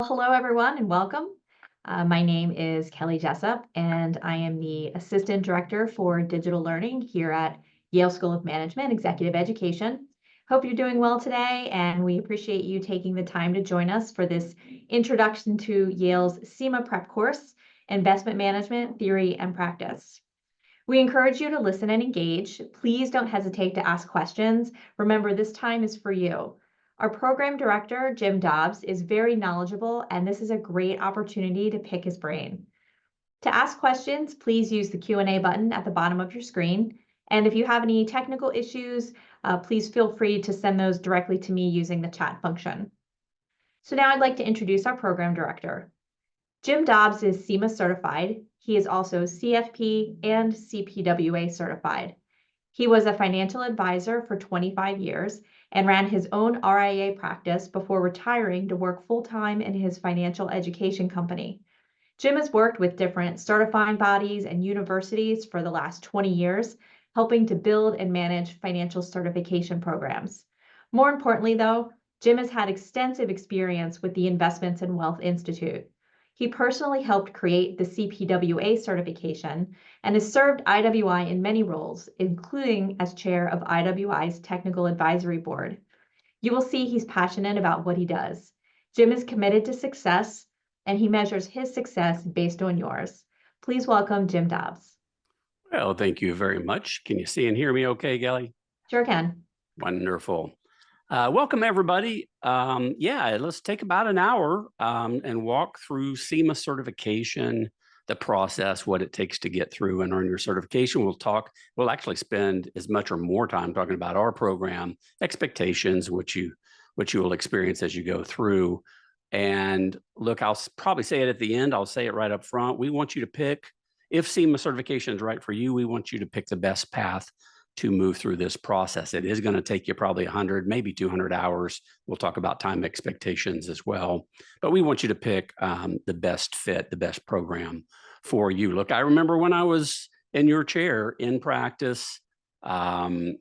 Hello, everyone, and welcome. My name is Kelly Jessup, and I am the Assistant Director for Digital Learning here at Yale School of Management, Executive Education. Hope you're doing well today, and we appreciate you taking the time to join us for this Introduction to Yale's CIMA Prep course, Investment Management, Theory and Practice. We encourage you to listen and engage. Please don't hesitate to ask questions. Remember, this time is for you. Our program director, Jim Dobbs, is very knowledgeable, and this is a great opportunity to pick his brain. To ask questions, please use the Q&A button at the bottom of your screen. And if you have any technical issues, please feel free to send those directly to me using the chat function. So now I'd like to introduce our program director. Jim Dobbs is CIMA certified. He is also CFP and CPWA certified. He was a financial advisor for 25 years and ran his own RIA practice before retiring to work full-time in his financial education company. Jim has worked with different certifying bodies and universities for the last 20 years, helping to build and manage financial certification programs. More importantly, though, Jim has had extensive experience with the Investments and Wealth Institute. He personally helped create the CPWA certification and has served IWI in many roles, including as chair of IWI's Technical Advisory Board. You will see he's passionate about what he does. Jim is committed to success, and he measures his success based on yours. Please welcome Jim Dobbs. Well, thank you very much. Can you see and hear me okay, Kelly? Sure can. Wonderful. Welcome, everybody. Let's take about an hour and walk through CIMA certification, the process, what it takes to get through and earn your certification. We'll actually spend as much or more time talking about our program, expectations, which you will experience as you go through. And look, I'll probably say it at the end. I'll say it right up front. We want you to pick, if CIMA certification is right for you, we want you to pick the best path to move through this process. It is going to take you probably 100, maybe 200 hours. We'll talk about time expectations as well. But we want you to pick the best fit, the best program for you. Look, I remember when I was in your chair in practice and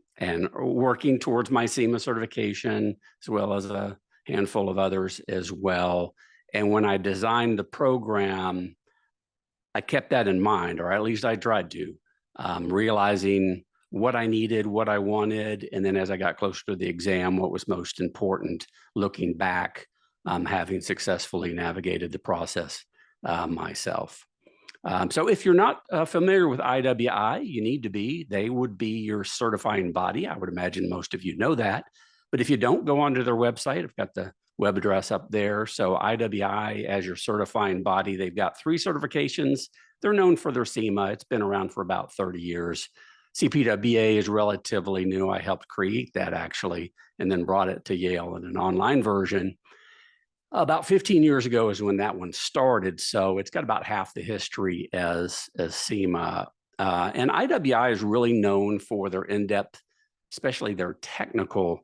working towards my CIMA certification, as well as a handful of others as well. And when I designed the program, I kept that in mind, or at least I tried to, realizing what I needed, what I wanted, and then as I got closer to the exam, what was most important, looking back, having successfully navigated the process myself. So if you're not familiar with IWI, you need to be. They would be your certifying body. I would imagine most of you know that. But if you don't, go onto their website. I've got the web address up there. So IWI as your certifying body, they've got 3 certifications. They're known for their CIMA. It's been around for about 30 years. CPWA is relatively new. I helped create that actually, and then brought it to Yale in an online version. About 15 years ago is when that one started. So it's got about half the history as CIMA. And IWI is really known for their in-depth, especially their technical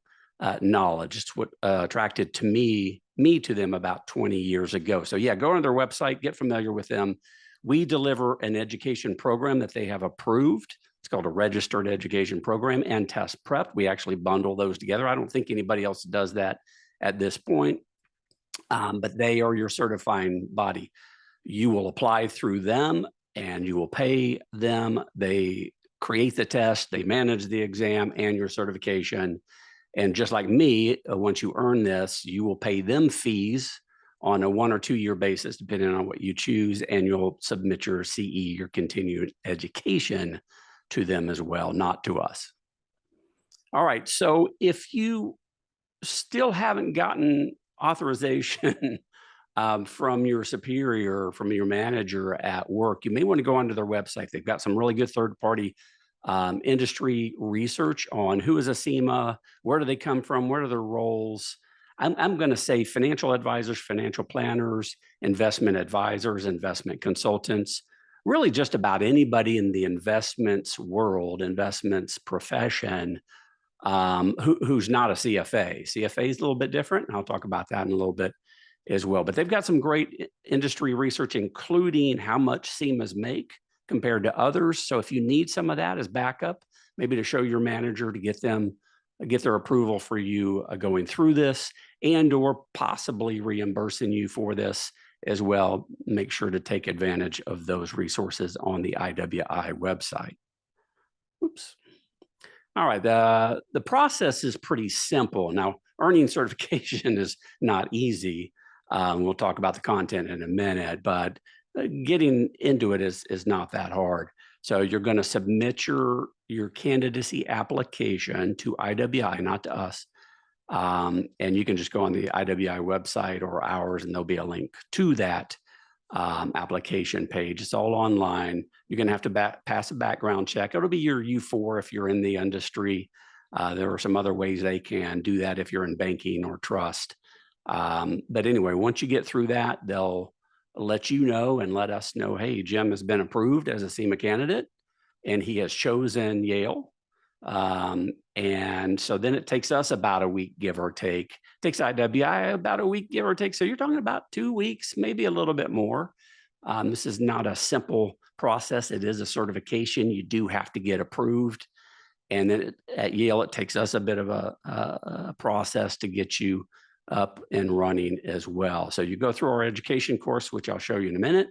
knowledge. It's what attracted to me to them about 20 years ago. So yeah, go on their website, get familiar with them. We deliver an education program that they have approved. It's called a Registered Education Program and Test Prep. We actually bundle those together. I don't think anybody else does that at this point, but they are your certifying body. You will apply through them and you will pay them. They create the test, they manage the exam and your certification. And just like me, once you earn this, you will pay them fees on a 1 or 2 year basis, depending on what you choose, and you'll submit your CE, your continued education, to them as well, not to us. All right, so if you still haven't gotten authorization from your superior, from your manager at work, you may want to go onto their website. They've got some really good third-party industry research on who is a CIMA, where do they come from, what are their roles. I'm going to say financial advisors, financial planners, investment advisors, investment consultants, really just about anybody in the investments world, investments profession, who's not a CFA. CFA is a little bit different, and I'll talk about that in a little bit as well. But they've got some great industry research, including how much CIMAs make compared to others. So if you need some of that as backup, maybe to show your manager to get them get their approval for you going through this, and or possibly reimbursing you for this as well. Make sure to take advantage of those resources on the IWI website. Oops. All right, the process is pretty simple. Now, earning certification is not easy. We'll talk about the content in a minute, but getting into it is not that hard. So you're going to submit your candidacy application to IWI, not to us. And you can just go on the IWI website or ours, and there'll be a link to that application page. It's all online. You're going to have to pass a background check. It'll be your U4 if you're in the industry. There are some other ways they can do that if you're in banking or trust. But anyway, once you get through that, they'll let you know and let us know, hey, Jim has been approved as a CIMA candidate, and he has chosen Yale. And so then it takes us about a week, give or take. It takes IWI about a week, give or take. So you're talking about 2 weeks, maybe a little bit more. This is not a simple process. It is a certification. You do have to get approved. And then at Yale, it takes us a bit of a process to get you up and running as well. So you go through our education course, which I'll show you in a minute.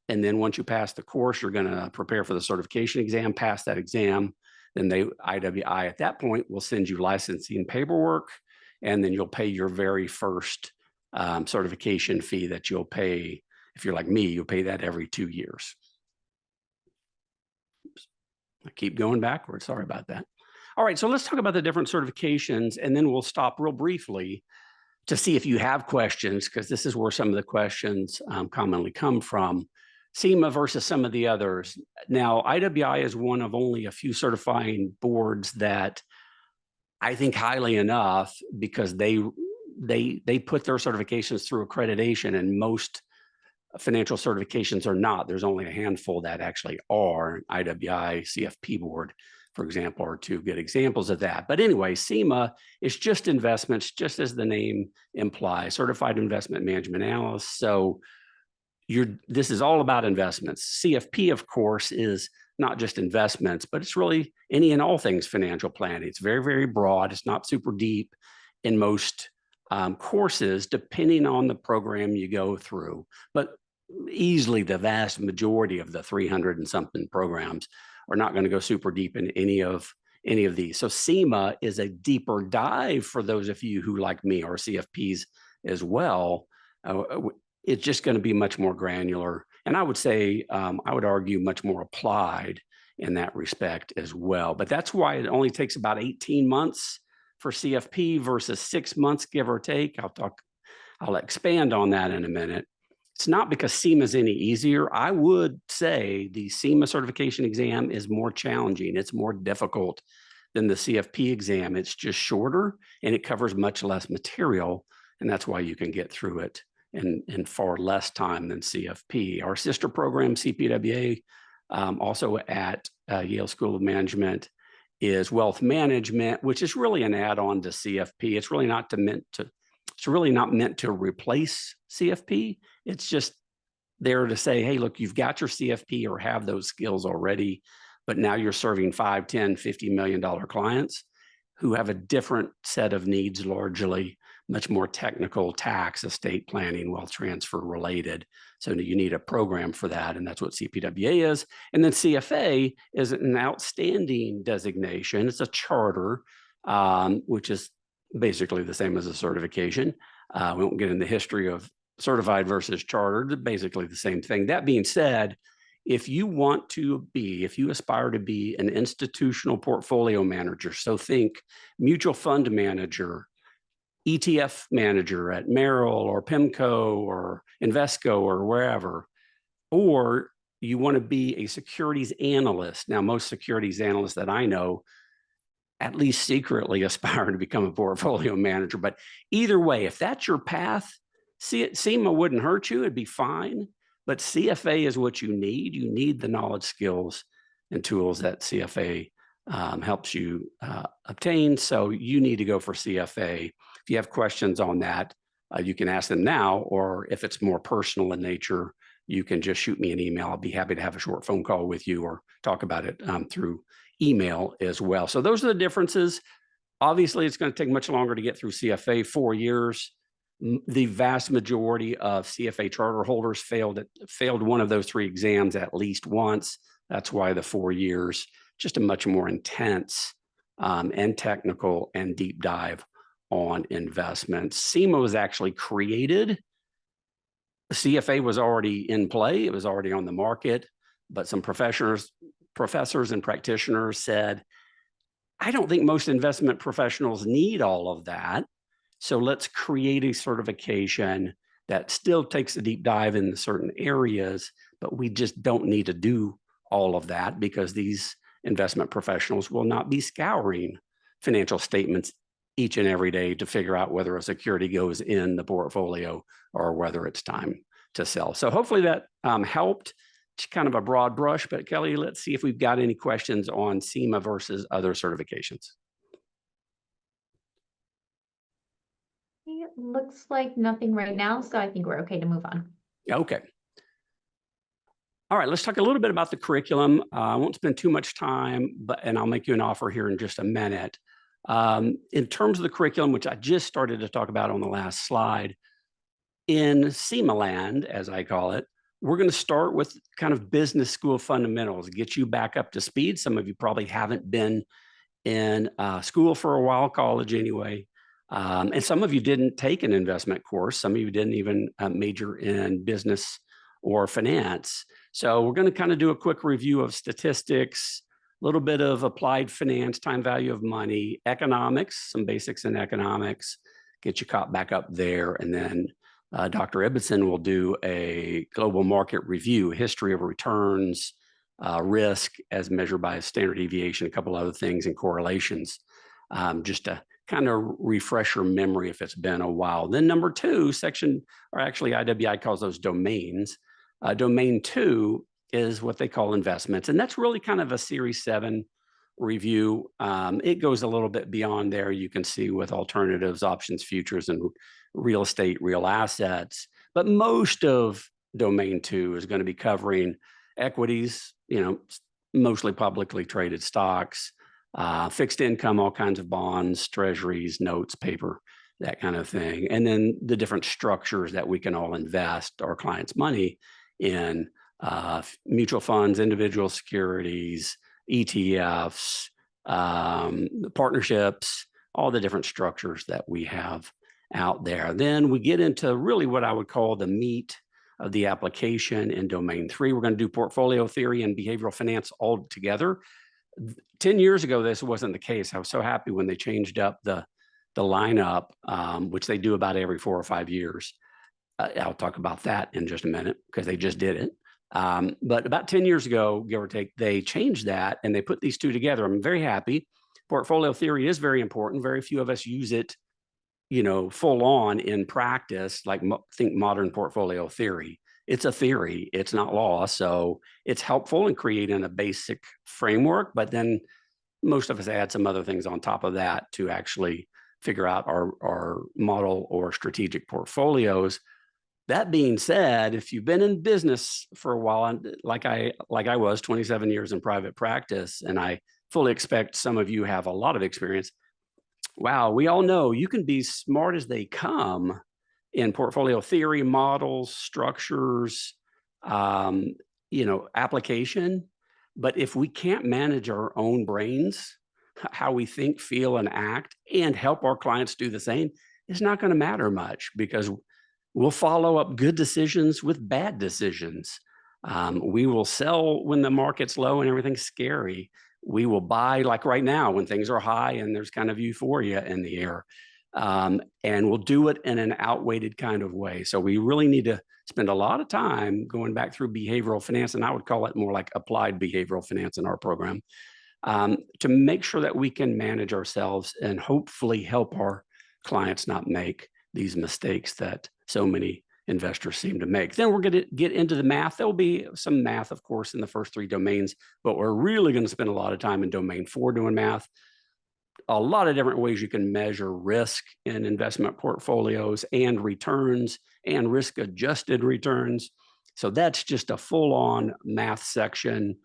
And then once you pass the course, you're going to prepare for the certification exam, pass that exam. Then IWI at that point will send you licensing paperwork, and then you'll pay your very first certification fee that you'll pay. If you're like me, you'll pay that every 2 years. Oops. I keep going backwards. Sorry about that. All right, so let's talk about the different certifications, and then we'll stop real briefly to see if you have questions, because this is where some of the questions commonly come from. CIMA versus some of the others. Now, IWI is one of only a few certifying boards that I think highly enough, because they put their certifications through accreditation, and most financial certifications are not. There's only a handful that actually are. IWI, CFP board, for example, are two good examples of that. But anyway, CIMA is just investments, just as the name implies, Certified Investment Management Analyst. So this is all about investments. CFP, of course, is not just investments, but it's really any and all things financial planning. It's very, very broad. It's not super deep in most courses, depending on the program you go through. But easily the vast majority of the 300 and something programs are not going to go super deep in any of these. So CIMA is a deeper dive for those of you who, like me, are CFPs as well. It's just going to be much more granular. And I would say, I would argue much more applied in that respect as well. But that's why it only takes about 18 months for CFP versus 6 months, give or take. I'll expand on that in a minute. It's not because CIMA is any easier. I would say the CIMA certification exam is more challenging. It's more difficult than the CFP exam. It's just shorter, and it covers much less material. And that's why you can get through it in far less time than CFP. Our sister program, CPWA, also at Yale School of Management, is wealth management, which is really an add-on to CFP. It's really not meant to replace CFP. It's just there to say, hey, look, you've got your CFP or have those skills already, but now you're serving $5, $10, $50 million clients who have a different set of needs, largely much more technical, tax, estate planning, wealth transfer related. So you need a program for that, and that's what CPWA is. And then CFA is an outstanding designation. It's a charter, which is basically the same as a certification. We won't get into the history of certified versus chartered. They're basically the same thing. That being said, if you aspire to be an institutional portfolio manager, so think mutual fund manager, ETF manager at Merrill or PIMCO or Invesco or wherever, or you want to be a securities analyst. Now, most securities analysts that I know at least secretly aspire to become a portfolio manager. But either way, if that's your path, CIMA wouldn't hurt you. It'd be fine. But CFA is what you need. You need the knowledge, skills, and tools that CFA helps you obtain. So you need to go for CFA. If you have questions on that, you can ask them now, or if it's more personal in nature, you can just shoot me an email. I'll be happy to have a short phone call with you or talk about it through email as well. So those are the differences. Obviously, it's going to take much longer to get through CFA, 4 years. The vast majority of CFA charter holders failed one of those 3 exams at least once. That's why the 4 years, just a much more intense and technical and deep dive on investments. CIMA was actually created. CFA was already in play. It was already on the market, but some professors and practitioners said, I don't think most investment professionals need all of that. So let's create a certification that still takes a deep dive in certain areas, but we just don't need to do all of that because these investment professionals will not be scouring financial statements each and every day to figure out whether a security goes in the portfolio or whether it's time to sell. So hopefully that helped. It's kind of a broad brush, but Kelly, let's see if we've got any questions on CIMA versus other certifications. It looks like nothing right now, so I think we're okay to move on. Okay. All right, let's talk a little bit about the curriculum. I won't spend too much time, and I'll make you an offer here in just a minute. In terms of the curriculum, which I just started to talk about on the last slide, in CIMA land, as I call it, we're going to start with kind of business school fundamentals, get you back up to speed. Some of you probably haven't been in school for a while, college anyway. And some of you didn't take an investment course. Some of you didn't even major in business or finance. So we're going to kind of do a quick review of statistics, a little bit of applied finance, time value of money, economics, some basics in economics, get you caught back up there. And then Dr. Ibbotson will do a global market review, history of returns, risk as measured by standard deviation, a couple other things and correlations, just to kind of refresh your memory if it's been a while. Then number 2 section, or actually IWI calls those domains. Domain 2 is what they call investments. And that's really kind of a Series 7 review. It goes a little bit beyond there. You can see with alternatives, options, futures, and real estate, real assets. But most of Domain 2 is going to be covering equities, mostly publicly traded stocks, fixed income, all kinds of bonds, treasuries, notes, paper, that kind of thing. And then the different structures that we can all invest our clients' money in, mutual funds, individual securities, ETFs, partnerships, all the different structures that we have out there. Then we get into really what I would call the meat of the application in Domain 3. We're going to do portfolio theory and behavioral finance all together. 10 years ago, this wasn't the case. I was so happy when they changed up the lineup, which they do about every 4 or 5 years. I'll talk about that in just a minute because they just did it. But about 10 years ago, give or take, they changed that and they put these two together. I'm very happy. Portfolio theory is very important. Very few of us use it, full on in practice, like think modern portfolio theory. It's a theory, it's not law. So it's helpful in creating a basic framework, but then most of us add some other things on top of that to actually figure out our model or strategic portfolios. That being said, if you've been in business for a while, like I was 27 years in private practice, and I fully expect some of you have a lot of experience. Wow, we all know you can be smart as they come in portfolio theory, models, structures, application. But if we can't manage our own brains, how we think, feel, and act, and help our clients do the same, it's not going to matter much because we'll follow up good decisions with bad decisions. We will sell when the market's low and everything's scary. We will buy like right now when things are high and there's kind of euphoria in the air. And we'll do it in an outweighted kind of way. So we really need to spend a lot of time going back through behavioral finance, and I would call it more like applied behavioral finance in our program, to make sure that we can manage ourselves and hopefully help our clients not make these mistakes that so many investors seem to make. Then we're going to get into the math. There'll be some math, of course, in the first 3 domains, but we're really going to spend a lot of time in Domain 4 doing math. A lot of different ways you can measure risk in investment portfolios and returns and risk-adjusted returns. So that's just a full-on math section.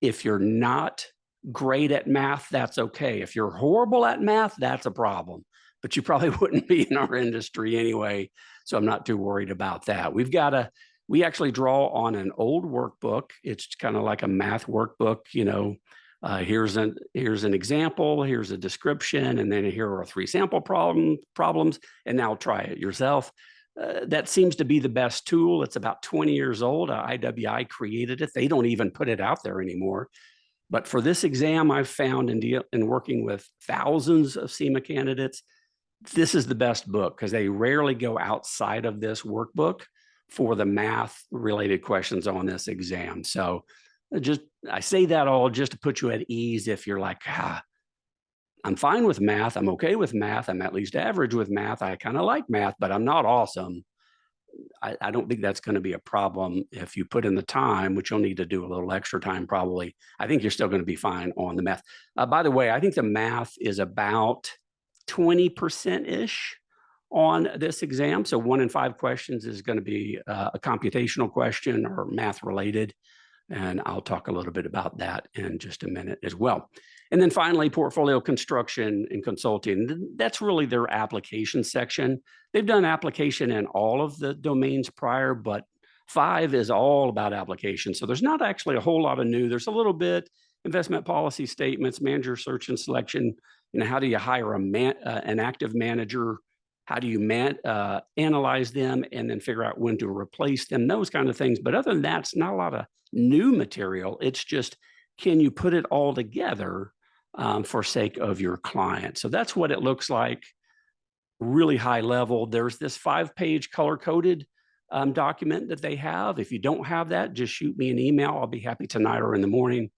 If you're not great at math, that's okay. If you're horrible at math, that's a problem, but you probably wouldn't be in our industry anyway. So I'm not too worried about that. We actually draw on an old workbook. It's kind of like a math workbook, here's an example, here's a description, and then here are 3 sample problems, and now try it yourself. That seems to be the best tool. It's about 20 years old. IWI created it. They don't even put it out there anymore. But for this exam, I've found in working with thousands of CIMA candidates, this is the best book because they rarely go outside of this workbook for the math related questions on this exam. So I say that all just to put you at ease if you're like, I'm fine with math. I'm okay with math. I'm at least average with math. I kind of like math, but I'm not awesome. I don't think that's going to be a problem if you put in the time, which you'll need to do a little extra time probably. I think you're still going to be fine on the math. By the way, I think the math is about 20%-ish on this exam. So 1 in 5 questions is going to be a computational question or math related. And I'll talk a little bit about that in just a minute as well. And then finally, portfolio construction and consulting. That's really their application section. They've done application in all of the domains prior, but 5 is all about application. So there's not actually a whole lot of new. There's a little bit investment policy statements, manager search and selection. How do you hire an active manager? How do you analyze them and then figure out when to replace them? Those kind of things. But other than that, it's not a lot of new material. It's just, can you put it all together for sake of your client? So that's what it looks like, really high level. There's this 5-page color-coded document that they have. If you don't have that, just shoot me an email. I'll be happy tonight or in the morning,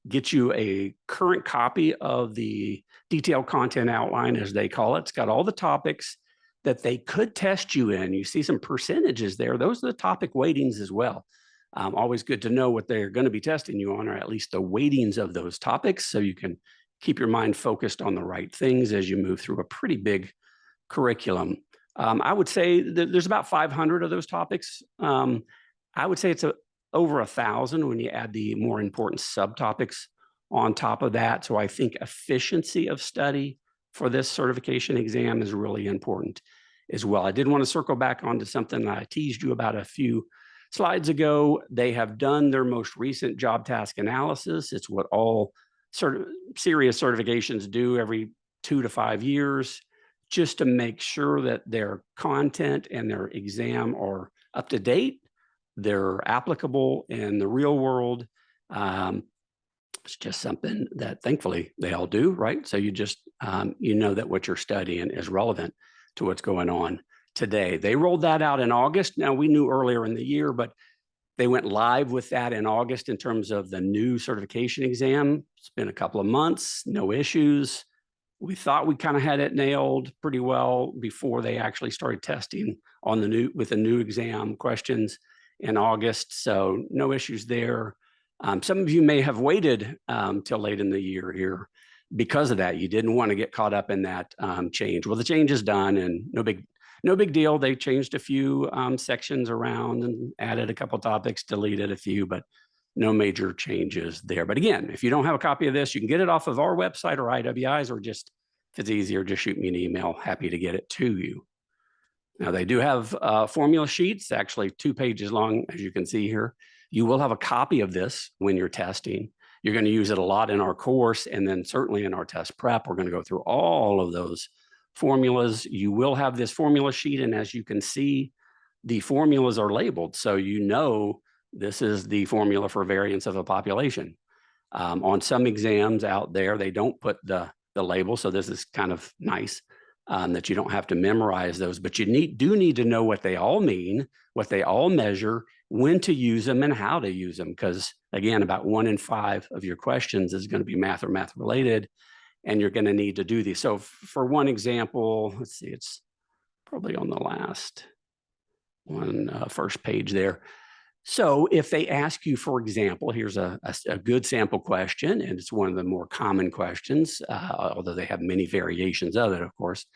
get you a current copy of the detailed content outline, as they call it. It's got all the topics that they could test you in. You see some percentages there. Those are the topic weightings as well. Always good to know what they're going to be testing you on, or at least the weightings of those topics, so you can keep your mind focused on the right things as you move through a pretty big curriculum. I would say that there's about 500 of those topics. I would say it's over 1,000 when you add the more important subtopics on top of that. So I think efficiency of study for this certification exam is really important as well. I did want to circle back onto something that I teased you about a few slides ago. They have done their most recent job task analysis. It's what all serious certifications do every 2 to 5 years, just to make sure that their content and their exam are up to date, they're applicable in the real world. It's just something that thankfully they all do, right? So you just, that what you're studying is relevant to what's going on today. They rolled that out in August. Now, we knew earlier in the year, but they went live with that in August in terms of the new certification exam. It's been a couple of months, no issues. We thought we kind of had it nailed pretty well before they actually started testing on with the new exam questions in August. So no issues there. Some of you may have waited till late in the year here because of that. You didn't want to get caught up in that change. Well, the change is done, and no big deal. They changed a few sections around and added a couple topics, deleted a few, but no major changes there. But again, if you don't have a copy of this, you can get it off of our website or IWI's, or just, if it's easier, just shoot me an email. Happy to get it to you. Now, they do have formula sheets, actually 2 pages long, as you can see here. You will have a copy of this when you're testing. You're going to use it a lot in our course, and then certainly in our test prep. We're going to go through all of those formulas. You will have this formula sheet, and as you can see, the formulas are labeled. So this is the formula for variance of a population. On some exams out there, they don't put the label, so this is kind of nice that you don't have to memorize those, but you do need to know what they all mean, what they all measure, when to use them, and how to use them. Because again, about 1 in 5 of your questions is going to be math or math related, and you're going to need to do these. So for one example, let's see, it's probably on the last one, first page there. So if they ask you, for example, here's a good sample question, and it's one of the more common questions, although they have many variations of it, of course.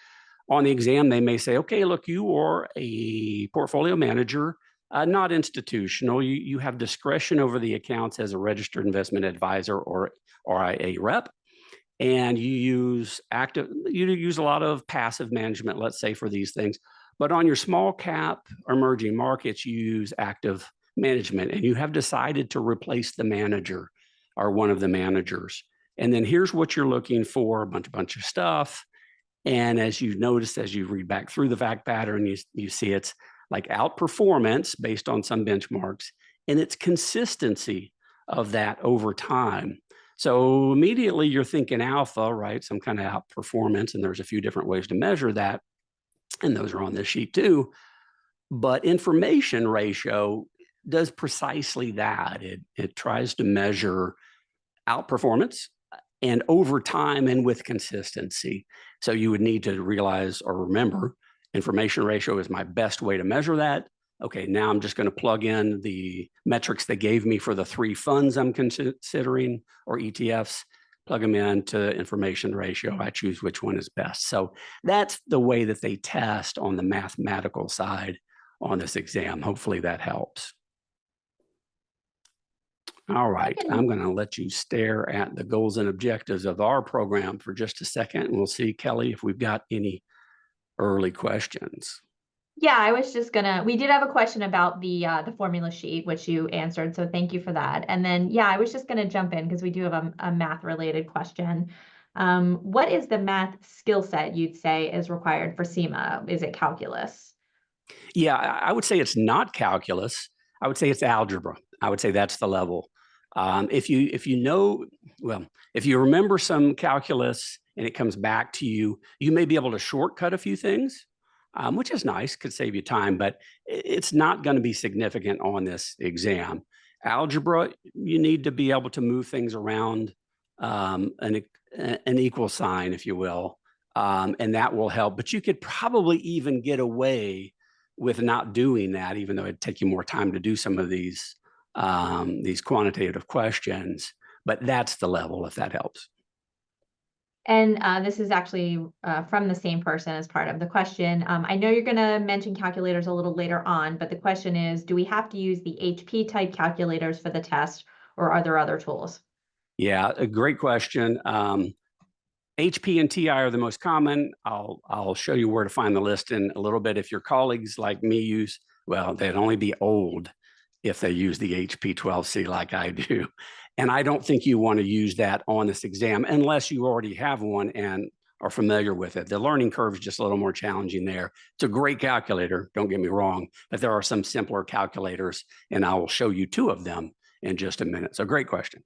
On the exam, they may say, okay, look, you are a portfolio manager Not institutional. You have discretion over the accounts as a registered investment advisor or RIA rep, and you use a lot of passive management, let's say, for these things. But on your small cap or emerging markets, you use active management, and you have decided to replace the manager or one of the managers. And then here's what you're looking for: a bunch of stuff. And as you notice, as you read back through the fact pattern, you see it's like outperformance based on some benchmarks, and it's consistency of that over time. So immediately you're thinking alpha, right? Some kind of outperformance, and there's a few different ways to measure that, and those are on this sheet too. But information ratio does precisely that. It tries to measure outperformance and over time and with consistency. So you would need to realize or remember, information ratio is my best way to measure that. Okay, now I'm just going to plug in the metrics they gave me for the 3 funds I'm considering, or ETFs, plug them into information ratio. I choose which one is best. So that's the way that they test on the mathematical side on this exam. Hopefully that helps. All right, I'm going to let you stare at the goals and objectives of our program for just a second, and we'll see, Kelly, if we've got any early questions. Yeah, I was just gonna, we did have a question about the formula sheet, which you answered, so thank you for that. And then, yeah, I was just gonna jump in because we do have a math-related question. What is the math skill set you'd say is required for CIMA? Is it calculus? Yeah, I would say it's not calculus. I would say it's algebra. I would say that's the level. If you know, well, if you remember some calculus and it comes back to you, you may be able to shortcut a few things, which is nice, could save you time, but it's not going to be significant on this exam. Algebra, you need to be able to move things around an equal sign, if you will, and that will help. But you could probably even get away with not doing that, even though it'd take you more time to do some of these quantitative questions. But that's the level, if that helps. And this is actually from the same person as part of the question. I know you're going to mention calculators a little later on, but the question is, do we have to use the HP type calculators for the test, or are there other tools? Yeah, a great question. HP and TI are the most common. I'll show you where to find the list in a little bit. If your colleagues like me use, well, they'd only be old if they use the HP 12C like I do. And I don't think you want to use that on this exam unless you already have one and are familiar with it. The learning curve is just a little more challenging there. It's a great calculator, don't get me wrong, but there are some simpler calculators, and I will show you 2 of them in just a minute. So great question.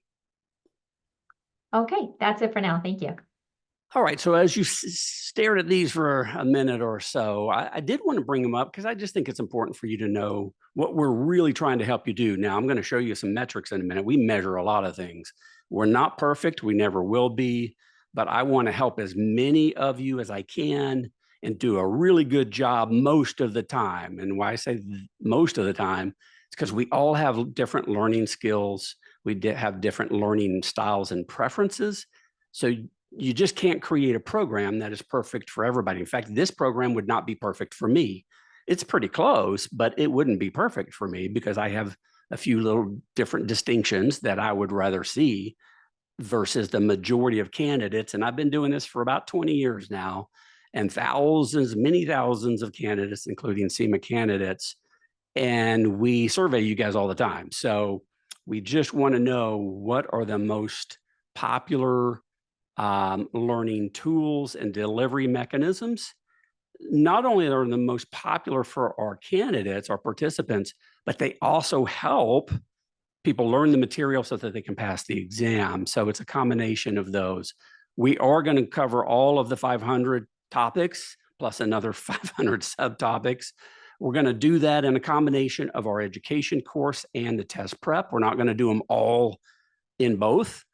Okay, that's it for now. Thank you. All right, so as you stared at these for a minute or so, I did want to bring them up because I just think it's important for you to know what we're really trying to help you do. Now, I'm going to show you some metrics in a minute. We measure a lot of things. We're not perfect. We never will be, but I want to help as many of you as I can and do a really good job most of the time. And why I say most of the time, it's because we all have different learning skills. We have different learning styles and preferences. So you just can't create a program that is perfect for everybody. In fact, this program would not be perfect for me. It's pretty close, but it wouldn't be perfect for me because I have a few little different distinctions that I would rather see versus the majority of candidates. And I've been doing this for about 20 years now, and thousands, many thousands of candidates, including CIMA candidates. And we survey you guys all the time. So we just want to know what are the most popular learning tools and delivery mechanisms. Not only are the most popular for our candidates, our participants, but they also help people learn the material so that they can pass the exam. So it's a combination of those. We are going to cover all of the 500 topics plus another 500 subtopics. We're going to do that in a combination of our education course and the test prep. We're not going to do them all in both.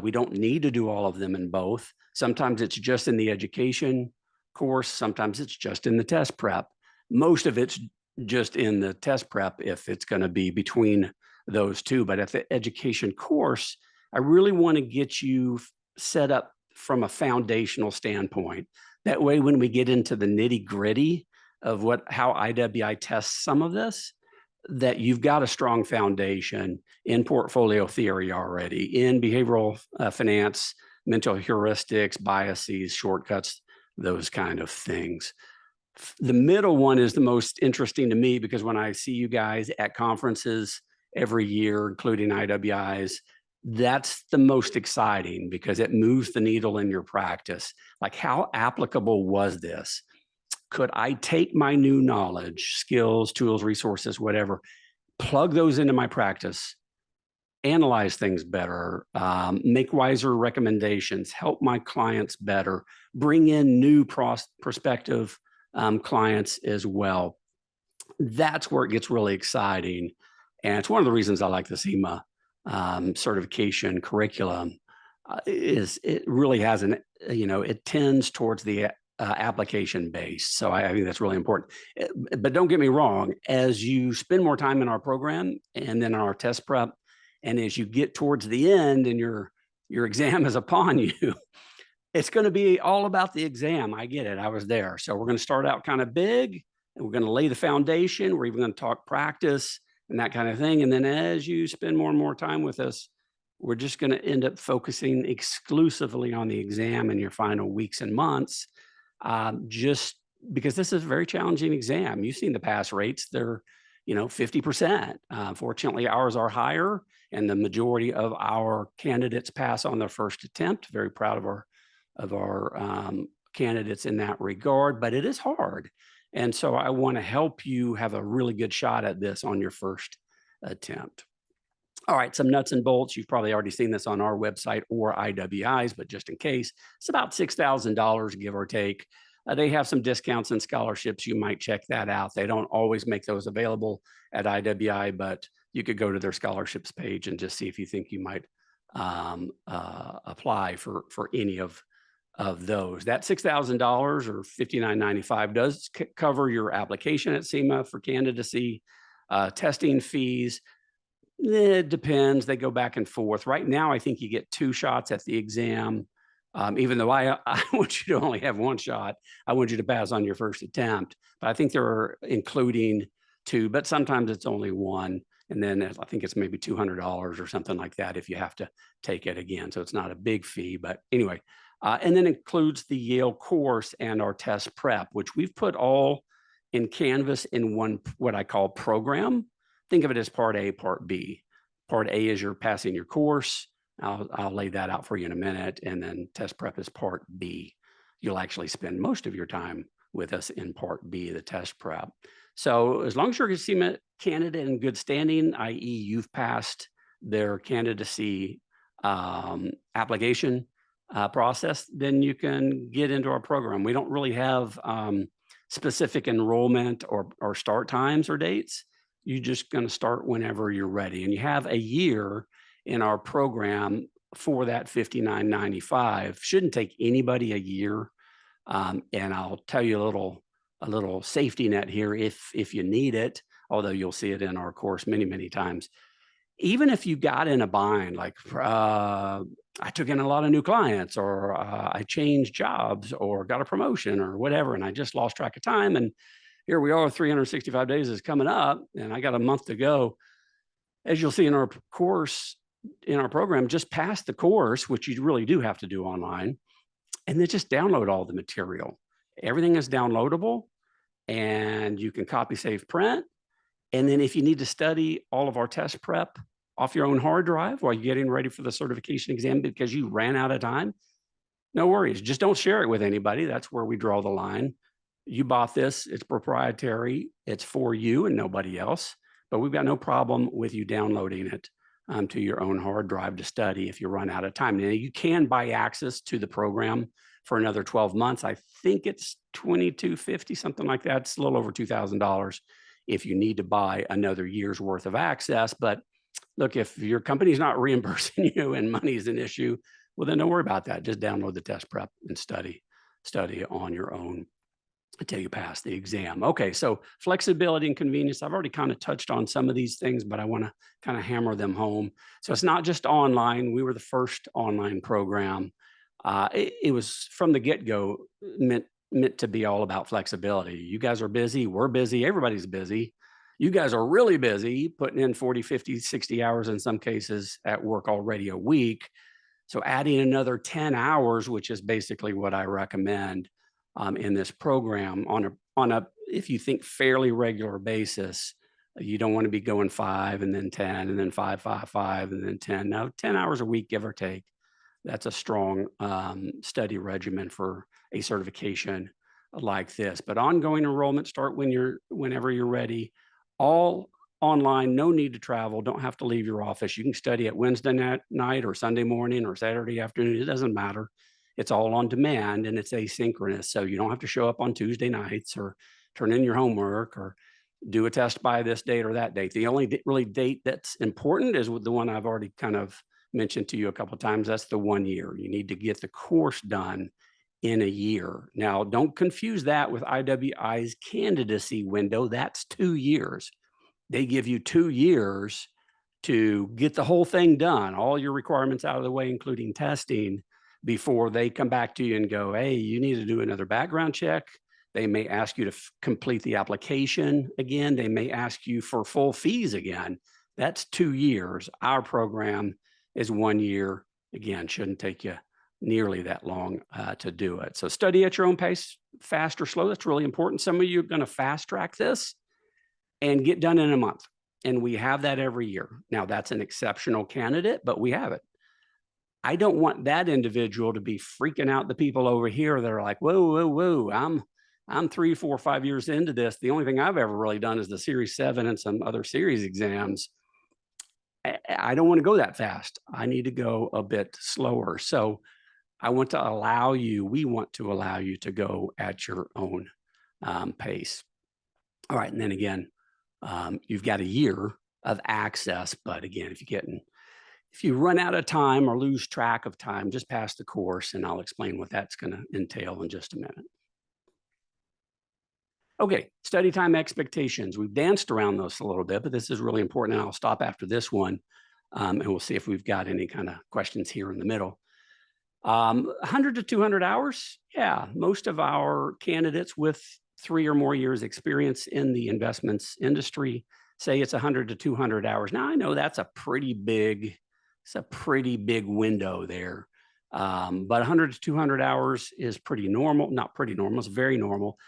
We don't need to do all of them in both. Sometimes it's just in the education course. Sometimes it's just in the test prep. Most of it's just in the test prep if it's going to be between those 2. But at the education course, I really want to get you set up from a foundational standpoint. That way, when we get into the nitty gritty of how IWI tests some of this, that you've got a strong foundation in portfolio theory already, in behavioral finance, mental heuristics, biases, shortcuts, those kind of things. The middle one is the most interesting to me because when I see you guys at conferences every year, including IWIs, that's the most exciting because it moves the needle in your practice. Like, how applicable was this? Could I take my new knowledge, skills, tools, resources, whatever, plug those into my practice, analyze things better, make wiser recommendations, help my clients better, bring in new prospective clients as well? That's where it gets really exciting. And it's one of the reasons I like the CIMA certification curriculum. Is it really has it tends towards the application based. So I think that's really important. But don't get me wrong, as you spend more time in our program and then our test prep, and as you get towards the end and your exam is upon you, it's going to be all about the exam. I get it. I was there. So we're going to start out kind of big, and we're going to lay the foundation. We're even going to talk practice and that kind of thing. And then as you spend more and more time with us, we're just going to end up focusing exclusively on the exam in your final weeks and months, just because this is a very challenging exam. You've seen the pass rates. They're 50%. Fortunately, ours are higher, and the majority of our candidates pass on their first attempt. Very proud of our candidates in that regard, but it is hard. And so I want to help you have a really good shot at this on your first attempt. All right, some nuts and bolts. You've probably already seen this on our website or IWI's, but just in case, it's about $6,000, give or take. They have some discounts and scholarships. You might check that out. They don't always make those available at IWI, but you could go to their scholarships page and just see if you think you might apply for any of those. That $6,000 or $59.95 does cover your application at CIMA for candidacy, testing fees. It depends. They go back and forth. Right now, I think you get 2 shots at the exam. Even though I want you to only have 1 shot, I want you to pass on your first attempt. But I think they're including 2, but sometimes it's only 1. And then I think it's maybe $200 or something like that if you have to take it again. So it's not a big fee, but anyway. And then includes the Yale course and our test prep, which we've put all in Canvas in one, what I call program. Think of it as part A, part B. Part A is you're passing your course. I'll lay that out for you in a minute. And then test prep is part B. You'll actually spend most of your time with us in part B, the test prep. So as long as you're a CIMA candidate in good standing, i.e. you've passed their candidacy application process, then you can get into our program. We don't really have specific enrollment or start times or dates. You're just going to start whenever you're ready. And you have a year in our program for that $59.95. Shouldn't take anybody a year. And I'll tell you a little safety net here if you need it, although you'll see it in our course many, many times. Even if you got in a bind, like I took in a lot of new clients, or I changed jobs or got a promotion or whatever, and I just lost track of time. And here we are, 365 days is coming up, and I got a month to go. As you'll see in our course, in our program, just pass the course, which you really do have to do online, and then just download all the material. Everything is downloadable, and you can copy, save, print. And then if you need to study all of our test prep off your own hard drive while you're getting ready for the certification exam because you ran out of time, no worries. Just don't share it with anybody. That's where we draw the line. You bought this, it's proprietary, it's for you and nobody else, but we've got no problem with you downloading it to your own hard drive to study if you run out of time. Now, you can buy access to the program for another 12 months. I think it's $2,250, something like that. It's a little over $2,000 if you need to buy another year's worth of access. But look, if your company's not reimbursing you and money is an issue, well, then don't worry about that. Just download the test prep and study on your own until you pass the exam. Okay, so flexibility and convenience. I've already kind of touched on some of these things, but I want to kind of hammer them home. So it's not just online. We were the first online program. It was from the get-go meant to be all about flexibility. You guys are busy. We're busy. Everybody's busy. You guys are really busy putting in 40, 50, 60 hours in some cases at work already a week. So adding another 10 hours, which is basically what I recommend in this program on a, if you think fairly regular basis, you don't want to be going 5 and then 10 and then 5, 5, 5 and then 10. Now 10 hours a week, give or take. That's a strong study regimen for a certification like this. But ongoing enrollment, start whenever you're ready. All online, no need to travel, don't have to leave your office. You can study at Wednesday night or Sunday morning or Saturday afternoon. It doesn't matter. It's all on demand and it's asynchronous. So you don't have to show up on Tuesday nights or turn in your homework or do a test by this date or that date. The only really date that's important is the one I've already kind of mentioned to you a couple of times. That's the 1 year. You need to get the course done in a year. Now, don't confuse that with IWI's candidacy window. That's 2 years. They give you 2 years to get the whole thing done, all your requirements out of the way, including testing, before they come back to you and go, hey, you need to do another background check. They may ask you to complete the application again. They may ask you for full fees again. That's 2 years. Our program is 1 year. Again, shouldn't take you nearly that long to do it. So study at your own pace, fast or slow. That's really important. Some of you are going to fast track this and get done in a month. And we have that every year. Now that's an exceptional candidate, but we have it. I don't want that individual to be freaking out the people over here that are like, whoa, whoa, whoa, I'm 3, 4, 5 years into this. The only thing I've ever really done is the Series 7 and some other series exams. I don't want to go that fast. I need to go a bit slower. So we want to allow you to go at your own pace. All right. And then again, you've got a year of access. But again, if you run out of time or lose track of time, just pass the course and I'll explain what that's going to entail in just a minute. Okay, study time expectations. We've danced around those a little bit, but this is really important. And I'll stop after this one and we'll see if we've got any kind of questions here in the middle. 100 to 200 hours. Yeah, most of our candidates with 3 or more years experience in the investments industry say it's 100 to 200 hours. Now I know that's a pretty big window there. But 100 to 200 hours is pretty normal, not pretty normal, it's very normal.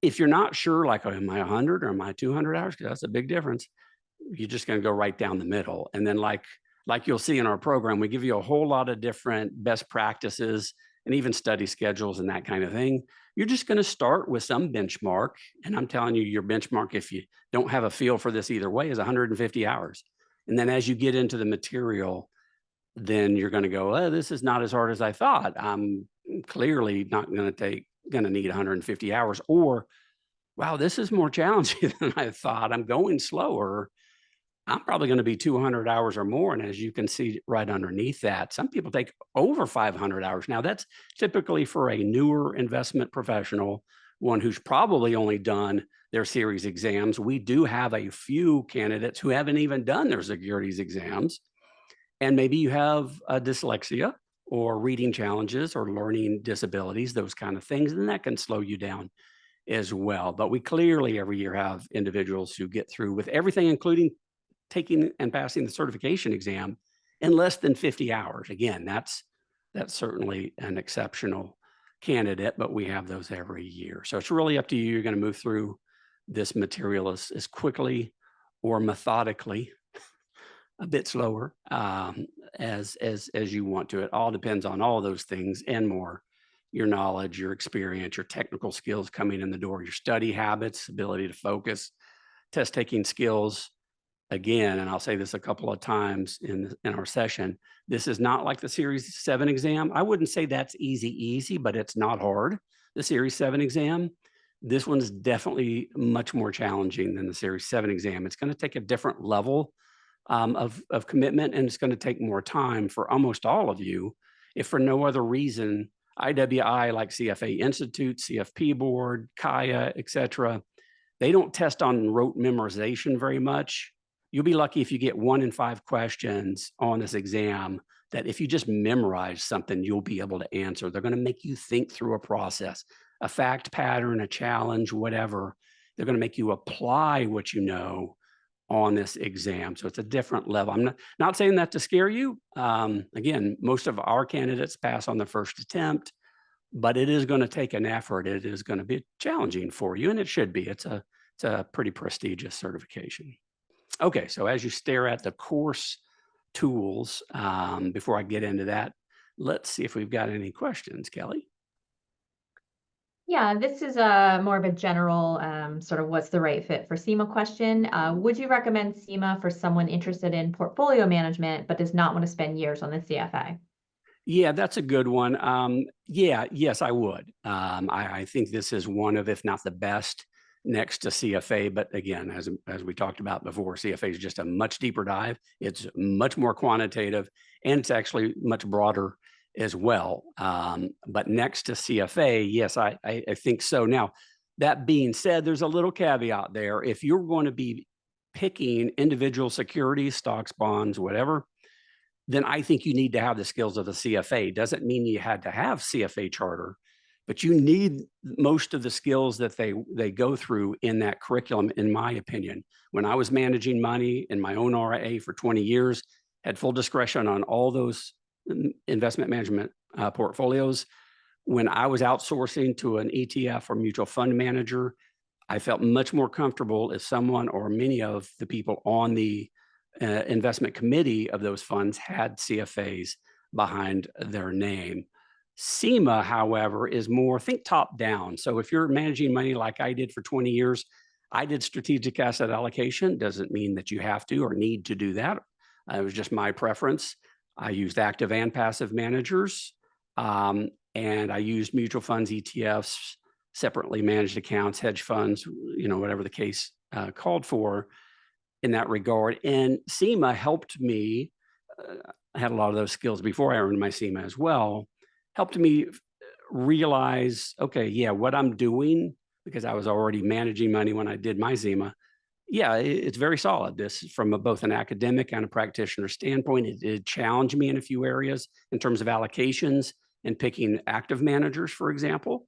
If you're not sure, like, am I 100 or am I 200 hours? Because that's a big difference. You're just going to go right down the middle. And then like you'll see in our program, we give you a whole lot of different best practices and even study schedules and that kind of thing. You're just going to start with some benchmark. And I'm telling you, your benchmark, if you don't have a feel for this either way, is 150 hours. And then as you get into the material, then you're going to go, oh, this is not as hard as I thought. I'm clearly not going to need 150 hours. Or, wow, this is more challenging than I thought. I'm going slower. I'm probably going to be 200 hours or more. And as you can see right underneath that, some people take over 500 hours. Now that's typically for a newer investment professional, one who's probably only done their series exams. We do have a few candidates who haven't even done their securities exams. And maybe you have a dyslexia or reading challenges or learning disabilities, those kind of things, and that can slow you down as well. But we clearly every year have individuals who get through with everything, including taking and passing the certification exam in less than 50 hours. Again, that's certainly an exceptional candidate, but we have those every year. So it's really up to you. You're going to move through this material as quickly or methodically, a bit slower as you want to. It all depends on all those things and more: your knowledge, your experience, your technical skills coming in the door, your study habits, ability to focus, test taking skills. Again, and I'll say this a couple of times in our session, this is not like the Series 7 exam. I wouldn't say that's easy, but it's not hard. The Series 7 exam, this one's definitely much more challenging than the Series 7 exam. It's going to take a different level of commitment, and it's going to take more time for almost all of you. If for no other reason, IWI, like CFA Institute, CFP Board, CAIA, et cetera, they don't test on rote memorization very much. You'll be lucky if you get 1 in 5 questions on this exam that if you just memorize something, you'll be able to answer. They're going to make you think through a process, a fact pattern, a challenge, whatever. They're going to make you apply what you know on this exam. So it's a different level. I'm not saying that to scare you. Again, most of our candidates pass on the first attempt, but it is going to take an effort. It is going to be challenging for you, and it should be. It's a pretty prestigious certification. Okay, so as you stare at the course tools, before I get into that, let's see if we've got any questions, Kelly. Yeah, this is more of a general sort of what's the right fit for CIMA question. Would you recommend CIMA for someone interested in portfolio management but does not want to spend years on the CFA? Yeah, that's a good one. Yes, I would. I think this is one of, if not the best, next to CFA. But again, as we talked about before, CFA is just a much deeper dive. It's much more quantitative, and it's actually much broader as well. But next to CFA, yes, I think so. Now, that being said, there's a little caveat there. If you're going to be picking individual securities, stocks, bonds, whatever, then I think you need to have the skills of the CFA. Doesn't mean you had to have CFA charter, but you need most of the skills that they go through in that curriculum, in my opinion. When I was managing money in my own RIA for 20 years, had full discretion on all those investment management portfolios. When I was outsourcing to an ETF or mutual fund manager, I felt much more comfortable if someone or many of the people on the investment committee of those funds had CFAs behind their name. CIMA, however, is more, think top down. So if you're managing money like I did for 20 years, I did strategic asset allocation. Doesn't mean that you have to or need to do that. It was just my preference. I used active and passive managers, and I used mutual funds, ETFs, separately managed accounts, hedge funds, whatever the case called for in that regard. And CIMA helped me. I had a lot of those skills before I earned my CIMA as well, helped me realize, okay, yeah, what I'm doing, because I was already managing money when I did my CIMA, yeah, it's very solid. This from both an academic and a practitioner standpoint. It challenged me in a few areas in terms of allocations and picking active managers, for example.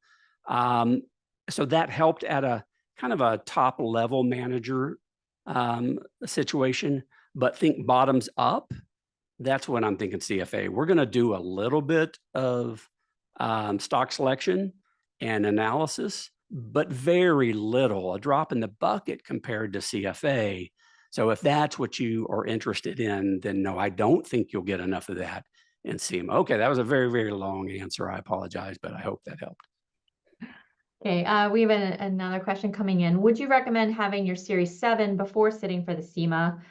So that helped at a kind of a top level manager situation, but think bottoms up. That's what I'm thinking CFA. We're going to do a little bit of stock selection and analysis, but very little, a drop in the bucket compared to CFA. So if that's what you are interested in, then no, I don't think you'll get enough of that in CIMA. Okay, that was a very, very long answer. I apologize, but I hope that helped. Okay, we have another question coming in. Would you recommend having your Series 7 before sitting for the CIMA?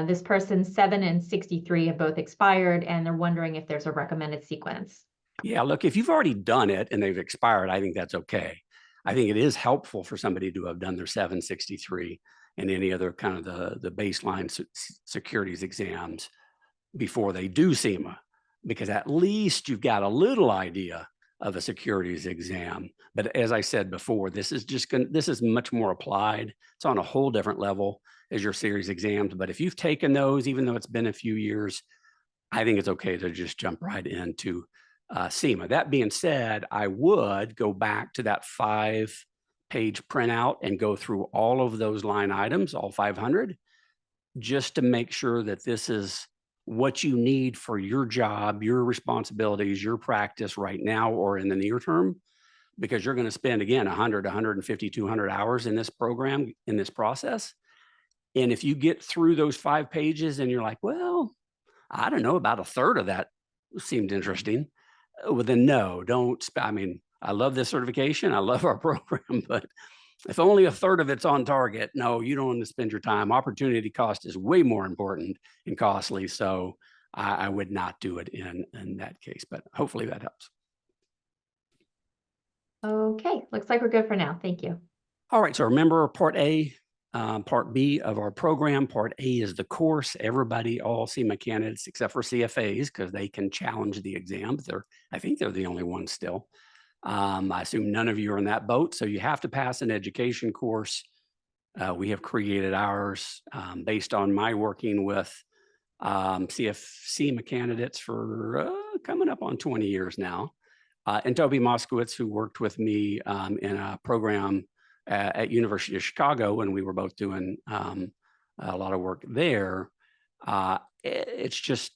This person's 7 and 63 have both expired, and they're wondering if there's a recommended sequence. Yeah, look, if you've already done it and they've expired, I think that's okay. I think it is helpful for somebody to have done their 763 and any other kind of the baseline securities exams before they do CIMA, because at least you've got a little idea of a securities exam. But as I said before, this is much more applied. It's on a whole different level as your series exams. But if you've taken those, even though it's been a few years, I think it's okay to just jump right into CIMA. That being said, I would go back to that 5-page printout and go through all of those line items, all 500, just to make sure that this is what you need for your job, your responsibilities, your practice right now or in the near term, because you're going to spend, again, 100, 150, 200 hours in this program, in this process. And if you get through those 5 pages and you're like, well, I don't know, about a third of that seemed interesting, well, then no, don't. I mean, I love this certification. I love our program, but if only a third of it's on target, no, you don't want to spend your time. Opportunity cost is way more important and costly. So I would not do it in that case, but hopefully that helps. Okay, looks like we're good for now. Thank you. All right, so remember Part A, Part B of our program. Part A is the course. Everybody, all CIMA candidates except for CFAs, because they can challenge the exams. I think they're the only ones still. I assume none of you are in that boat, so you have to pass an education course. We have created ours based on my working with CIMA candidates for coming up on 20 years now. And Toby Moskowitz, who worked with me in a program at University of Chicago when we were both doing a lot of work there. It's just,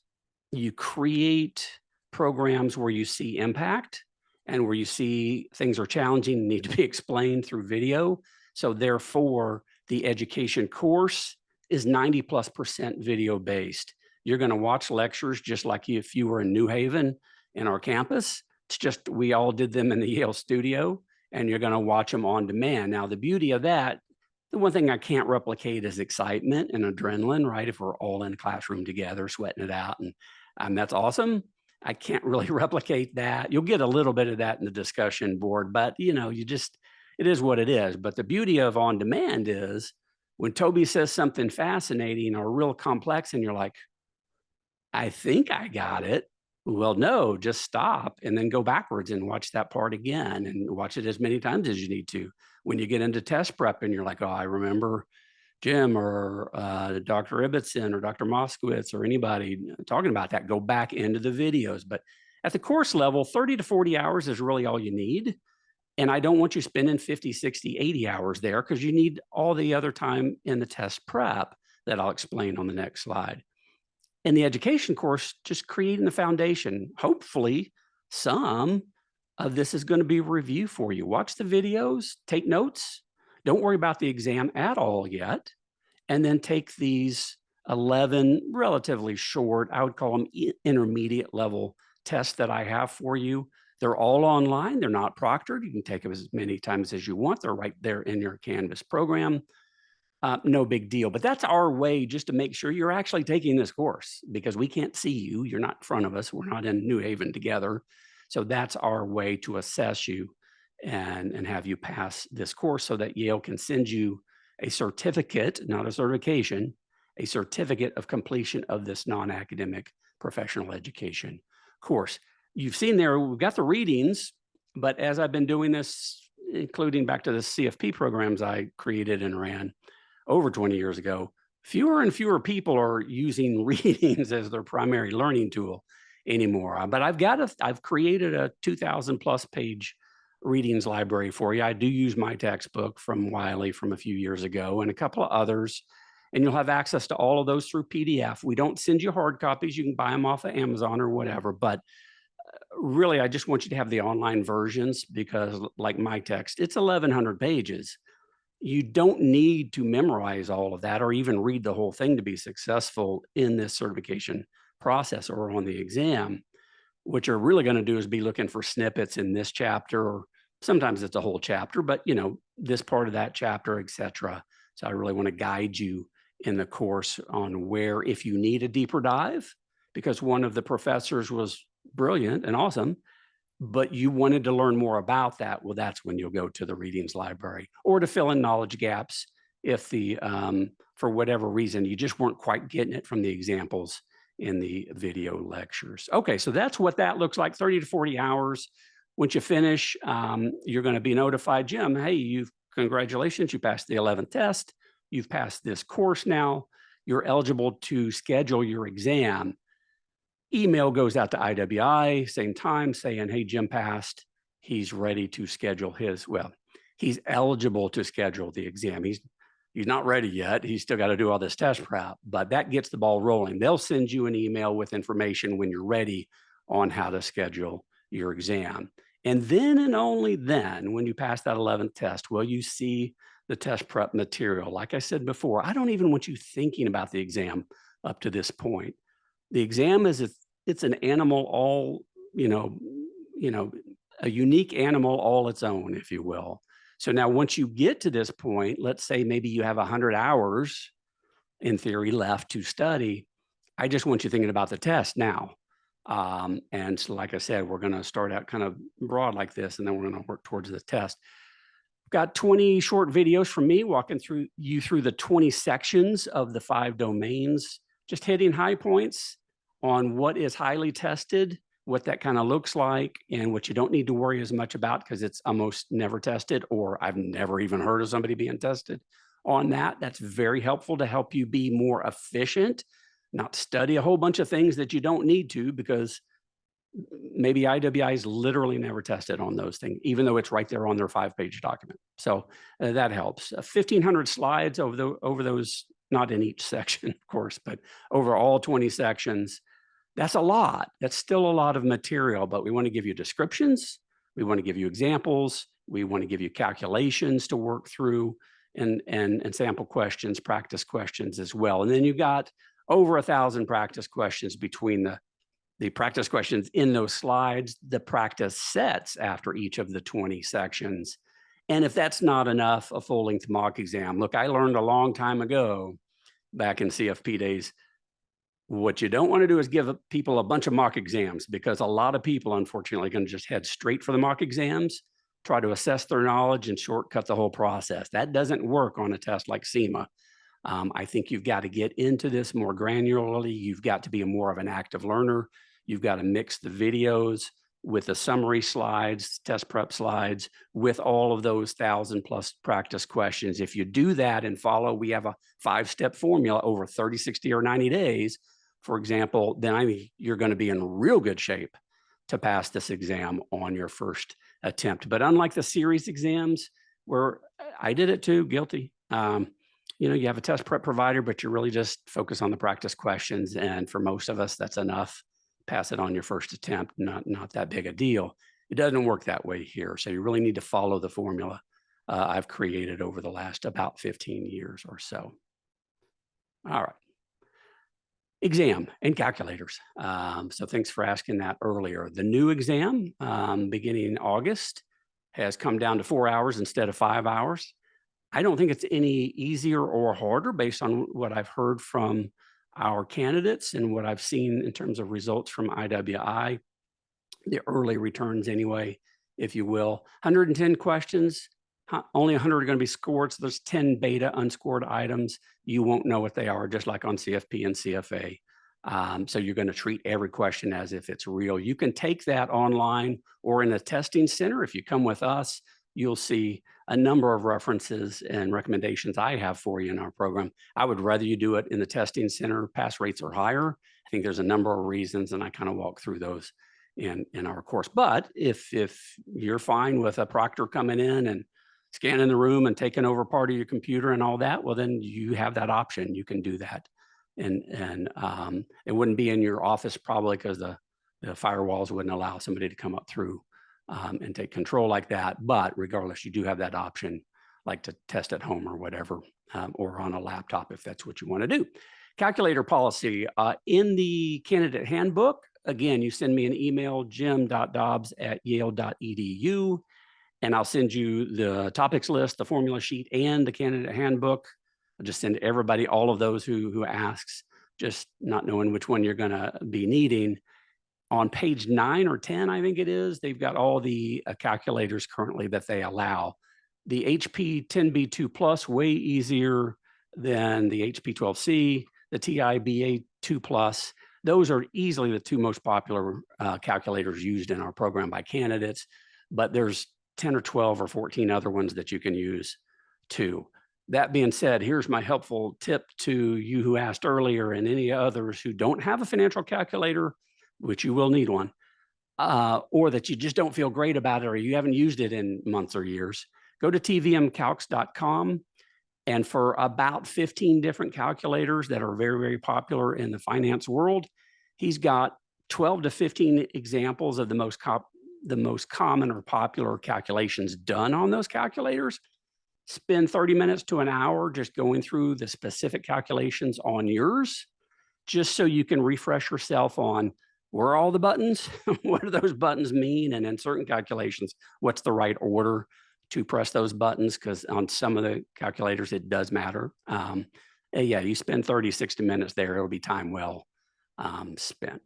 you create programs where you see impact and where you see things are challenging and need to be explained through video. So therefore, the education course is 90+% video based. You're going to watch lectures just like if you were in New Haven in our campus. It's just we all did them in the Yale studio, and you're going to watch them on demand. Now, the beauty of that, the one thing I can't replicate is excitement and adrenaline, right? If we're all in a classroom together, sweating it out, and that's awesome. I can't really replicate that. You'll get a little bit of that in the discussion board, but it is what it is. But the beauty of on demand is when Toby says something fascinating or real complex and you're like, I think I got it. Well, no, just stop and then go backwards and watch that part again and watch it as many times as you need to. When you get into test prep and you're like, oh, I remember Jim or Dr. Ibbotson or Dr. Moskowitz or anybody talking about that, go back into the videos. But at the course level, 30 to 40 hours is really all you need. And I don't want you spending 50, 60, 80 hours there because you need all the other time in the test prep that I'll explain on the next slide. In the education course, just creating the foundation. Hopefully, some of this is going to be review for you. Watch the videos, take notes. Don't worry about the exam at all yet. And then take these 11 relatively short, I would call them intermediate level tests that I have for you. They're all online. They're not proctored. You can take them as many times as you want. They're right there in your Canvas program. No big deal, but that's our way just to make sure you're actually taking this course because we can't see you. You're not in front of us. We're not in New Haven together. So that's our way to assess you and have you pass this course so that Yale can send you a certificate, not a certification, a certificate of completion of this non-academic professional education course. You've seen there, we've got the readings, but as I've been doing this, including back to the CFP programs I created and ran over 20 years ago, fewer and fewer people are using readings as their primary learning tool anymore. But I've created a 2,000+ page readings library for you. I do use my textbook from Wiley from a few years ago and a couple of others, and you'll have access to all of those through PDF. We don't send you hard copies. You can buy them off of Amazon or whatever, but really, I just want you to have the online versions because like my text, it's 1,100 pages. You don't need to memorize all of that or even read the whole thing to be successful in this certification process or on the exam. What you're really going to do is be looking for snippets in this chapter, or sometimes it's a whole chapter, but this part of that chapter, etc. So I really want to guide you in the course on where, if you need a deeper dive, because one of the professors was brilliant and awesome, but you wanted to learn more about that, well, that's when you'll go to the readings library or to fill in knowledge gaps if for whatever reason, you just weren't quite getting it from the examples in the video lectures. Okay, so that's what that looks like, 30 to 40 hours. Once you finish, you're going to be notified, Jim, hey, congratulations, you passed the 11th test. You've passed this course now. You're eligible to schedule your exam. Email goes out to IWI, same time, saying, hey, Jim passed. He's ready to schedule he's eligible to schedule the exam. He's not ready yet. He's still got to do all this test prep, but that gets the ball rolling. They'll send you an email with information when you're ready on how to schedule your exam. And then and only then, when you pass that 11th test, will you see the test prep material. Like I said before, I don't even want you thinking about the exam up to this point. The exam it's an animal all, a unique animal all its own, if you will. So now once you get to this point, let's say maybe you have 100 hours in theory left to study. I just want you thinking about the test now. And so like I said, we're going to start out kind of broad like this, and then we're going to work towards the test. I've got 20 short videos from me walking through the 20 sections of the 5 domains, just hitting high points on what is highly tested, what that kind of looks like, and what you don't need to worry as much about because it's almost never tested, or I've never even heard of somebody being tested on that. That's very helpful to help you be more efficient, not study a whole bunch of things that you don't need to, because maybe IWI's literally never tested on those things, even though it's right there on their 5-page document. So that helps. 1,500 slides over those, not in each section, of course, but over all 20 sections. That's a lot. That's still a lot of material, but we want to give you descriptions. We want to give you examples. We want to give you calculations to work through and sample questions, practice questions as well. And then you got over 1,000 practice questions between the practice questions in those slides, the practice sets after each of the 20 sections. And if that's not enough, a full-length mock exam. Look, I learned a long time ago, back in CFP days, what you don't want to do is give people a bunch of mock exams, because a lot of people, unfortunately, are going to just head straight for the mock exams, try to assess their knowledge and shortcut the whole process. That doesn't work on a test like CIMA. I think you've got to get into this more granularly. You've got to be more of an active learner. You've got to mix the videos with the summary slides, test prep slides, with all of those 1,000+ practice questions. If you do that and follow, we have a 5-step formula over 30, 60, or 90 days, for example, then you're going to be in real good shape to pass this exam on your first attempt. But unlike the series exams, where I did it too, guilty, you have a test prep provider, but you really just focus on the practice questions. And for most of us, that's enough. Pass it on your first attempt, not that big a deal. It doesn't work that way here. So you really need to follow the formula I've created over the last about 15 years or so. All right. Exam and calculators. So thanks for asking that earlier. The new exam beginning in August has come down to 4 hours instead of 5 hours. I don't think it's any easier or harder based on what I've heard from our candidates and what I've seen in terms of results from IWI, the early returns anyway, if you will. 110 questions, only 100 are going to be scored. So there's 10 beta unscored items. You won't know what they are, just like on CFP and CFA. So you're going to treat every question as if it's real. You can take that online or in a testing center. If you come with us, you'll see a number of references and recommendations I have for you in our program. I would rather you do it in the testing center. Pass rates are higher. I think there's a number of reasons, and I kind of walk through those in our course. But if you're fine with a proctor coming in and scanning the room and taking over part of your computer and all that, well, then you have that option. You can do that. And it wouldn't be in your office probably, because the firewalls wouldn't allow somebody to come up through and take control like that. But regardless, you do have that option, like to test at home or whatever, or on a laptop if that's what you want to do. Calculator policy in the candidate handbook. Again, you send me an email, jim.dobbs@yale.edu, and I'll send you the topics list, the formula sheet, and the candidate handbook. I'll just send everybody all of those who asks, just not knowing which one you're going to be needing. On page 9 or 10, I think it is, they've got all the calculators currently that they allow. The HP 10B2 Plus, way easier than the HP 12C, the TI-BA 2 Plus. Those are easily the two most popular calculators used in our program by candidates, but there's 10 or 12 or 14 other ones that you can use too. That being said, here's my helpful tip to you who asked earlier, and any others who don't have a financial calculator, which you will need one, or that you just don't feel great about it, or you haven't used it in months or years. Go to tvmcalcs.com, and for about 15 different calculators that are very, very popular in the finance world, he's got 12 to 15 examples of the most common or popular calculations done on those calculators. Spend 30 minutes to an hour just going through the specific calculations on yours, just so you can refresh yourself on where are all the buttons, what do those buttons mean, and in certain calculations, what's the right order to press those buttons, because on some of the calculators, it does matter. Yeah, you spend 30, 60 minutes there, it'll be time well spent.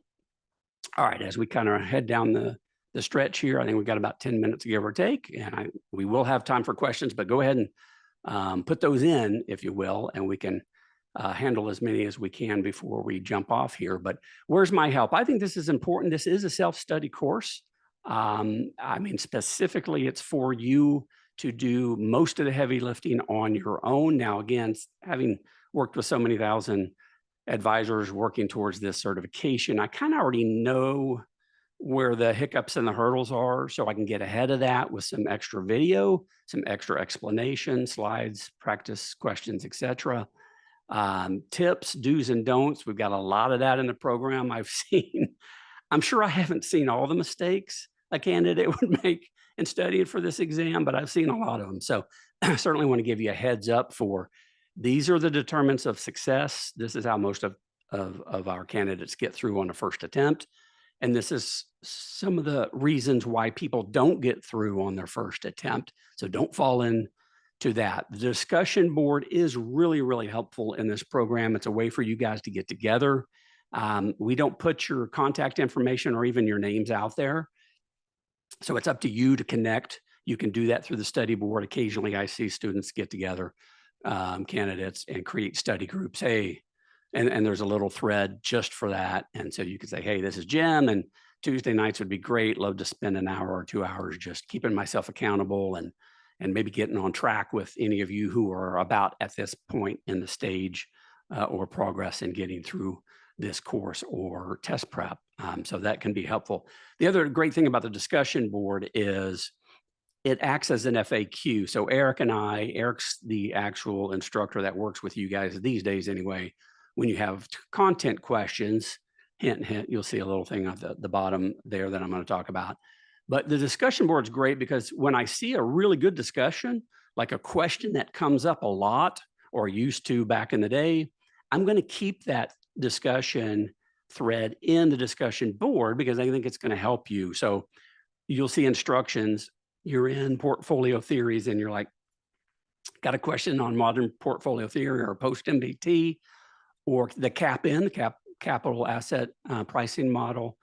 All right, as we kind of head down the stretch here, I think we've got about 10 minutes, give or take, and we will have time for questions, but go ahead and put those in, if you will, and we can handle as many as we can before we jump off here. But where's my help? I think this is important. This is a self-study course. I mean, specifically, it's for you to do most of the heavy lifting on your own. Now, again, having worked with so many thousand advisors working towards this certification, I kind of already know where the hiccups and the hurdles are so I can get ahead of that with some extra video, some extra explanation, slides, practice questions, etc. Tips, do's and don'ts. We've got a lot of that in the program. I've seen, I'm sure I haven't seen all the mistakes a candidate would make in studying for this exam, but I've seen a lot of them. So I certainly want to give you a heads up for these are the determinants of success. This is how most of our candidates get through on a first attempt. And this is some of the reasons why people don't get through on their first attempt. So don't fall into that. The discussion board is really, really helpful in this program. It's a way for you guys to get together. We don't put your contact information or even your names out there. So it's up to you to connect. You can do that through the study board. Occasionally I see students get together, candidates, and create study groups. Hey, and there's a little thread just for that. And so you can say, hey, this is Jim, and Tuesday nights would be great. Love to spend an hour or 2 hours just keeping myself accountable and maybe getting on track with any of you who are about at this point in the stage or progress in getting through this course or test prep. So that can be helpful. The other great thing about the discussion board is it acts as an FAQ. So Eric's the actual instructor that works with you guys these days anyway. When you have content questions, hint, hint, you'll see a little thing at the bottom there that I'm going to talk about. But the discussion board is great because when I see a really good discussion, like a question that comes up a lot or used to back in the day, I'm going to keep that discussion thread in the discussion board because I think it's going to help you. So you'll see instructions. You're in portfolio theories and you're like, got a question on modern portfolio theory or post-MBT or the capital asset pricing model.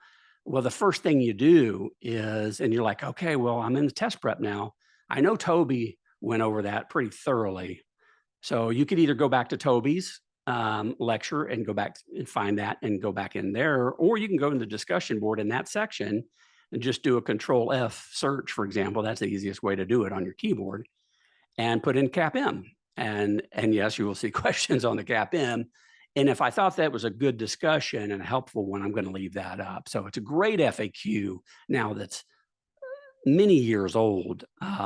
Well, the first thing you do is, and you're like, okay, well, I'm in the test prep now. I know Toby went over that pretty thoroughly. So you could either go back to Toby's lecture and go back and find that and go back in there, or you can go in the discussion board in that section and just do a Control F search, for example. That's the easiest way to do it on your keyboard and put in CAPM. And yes, you will see questions on the CAPM. And if I thought that was a good discussion and a helpful one, I'm going to leave that up. So it's a great FAQ now that's many years old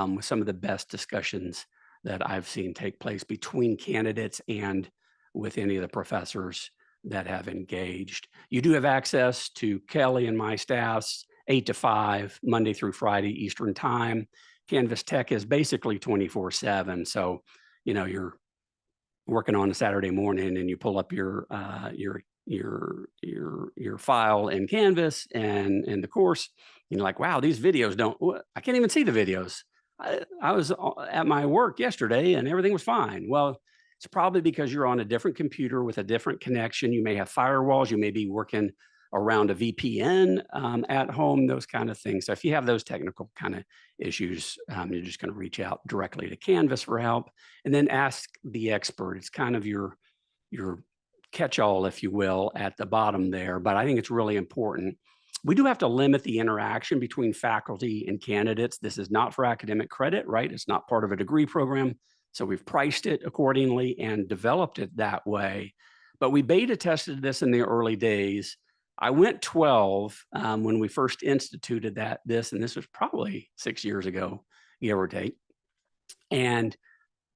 with some of the best discussions that I've seen take place between candidates and with any of the professors that have engaged. You do have access to Kelly and my staff's 8 to 5, Monday through Friday, Eastern time. Canvas Tech is basically 24/7. So, you know, you're working on a Saturday morning and you pull up your file in Canvas and in the course, and you're like, wow, these videos I can't even see the videos. I was at my work yesterday and everything was fine. Well, it's probably because you're on a different computer with a different connection. You may have firewalls. You may be working around a VPN at home, those kind of things. So if you have those technical kind of issues, you're just going to reach out directly to Canvas for help and then ask the expert. It's kind of your catch-all, if you will, at the bottom there. But I think it's really important. We do have to limit the interaction between faculty and candidates. This is not for academic credit, right? It's not part of a degree program. So we've priced it accordingly and developed it that way. But we beta tested this in the early days. I went 12 when we first instituted and this was probably 6 years ago, give or take. And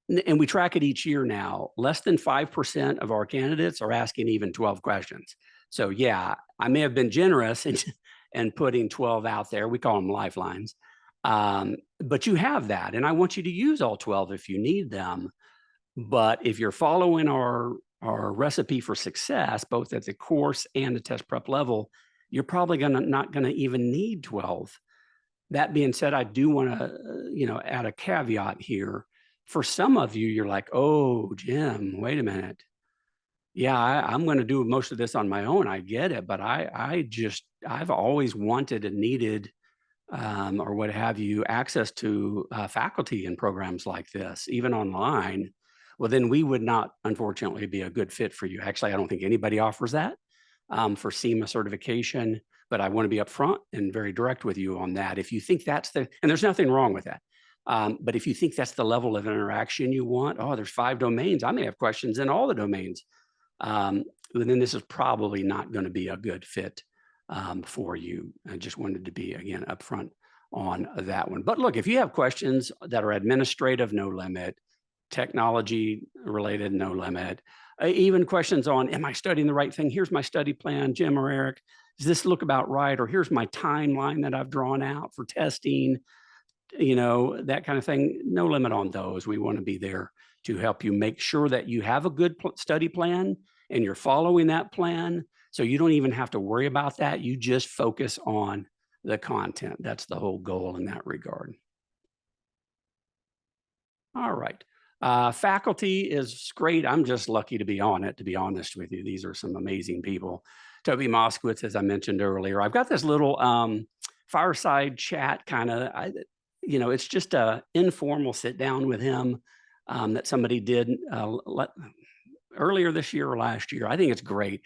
we track it each year now. Less than 5% of our candidates are asking even 12 questions. So yeah, I may have been generous in putting 12 out there. We call them lifelines. But you have that, and I want you to use all 12 if you need them. But if you're following our recipe for success, both at the course and the test prep level, you're probably not gonna even need 12. That being said, I do want to add a caveat here. For some of you, you're like, oh, Jim, wait a minute. Yeah, I'm going to do most of this on my own. I get it, but I've always wanted and needed or what have you, access to faculty in programs like this, even online. Well, then we would not, unfortunately, be a good fit for you. Actually, I don't think anybody offers that for CIMA certification, but I want to be upfront and very direct with you on that. If you think and there's nothing wrong with that. But if you think that's the level of interaction you want, there's 5 domains. I may have questions in all the domains. Then this is probably not going to be a good fit for you. I just wanted to be, again, upfront on that one. But look, if you have questions that are administrative, no limit, technology related, no limit, even questions on, am I studying the right thing? Here's my study plan, Jim or Eric. Does this look about right? Or here's my timeline that I've drawn out for testing, that kind of thing. No limit on those. We want to be there to help you make sure that you have a good study plan and you're following that plan. So you don't even have to worry about that. You just focus on the content. That's the whole goal in that regard. All right. Faculty is great. I'm just lucky to be on it, to be honest with you. These are some amazing people. Toby Moskowitz, as I mentioned earlier. I've got this little fireside chat kind of, it's just a informal sit down with him that somebody did earlier this year or last year. I think it's great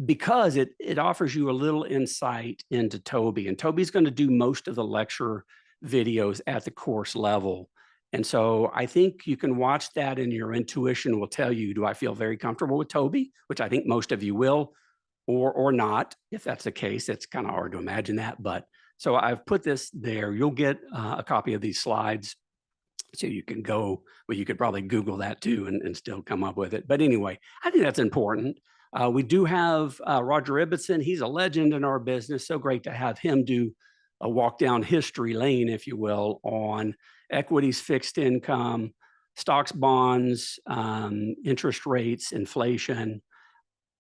because it offers you a little insight into Toby. And Toby's going to do most of the lecture videos at the course level. And so I think you can watch that and your intuition will tell you, do I feel very comfortable with Toby? Which I think most of you will, or not. If that's the case, it's kind of hard to imagine that. But so I've put this there. You'll get a copy of these slides. So you can go, well, you could probably Google that too and still come up with it. But anyway, I think that's important. We do have Roger Ibbotson. He's a legend in our business. So great to have him do a walk down history lane, if you will, on equities, fixed income, stocks, bonds, interest rates, inflation.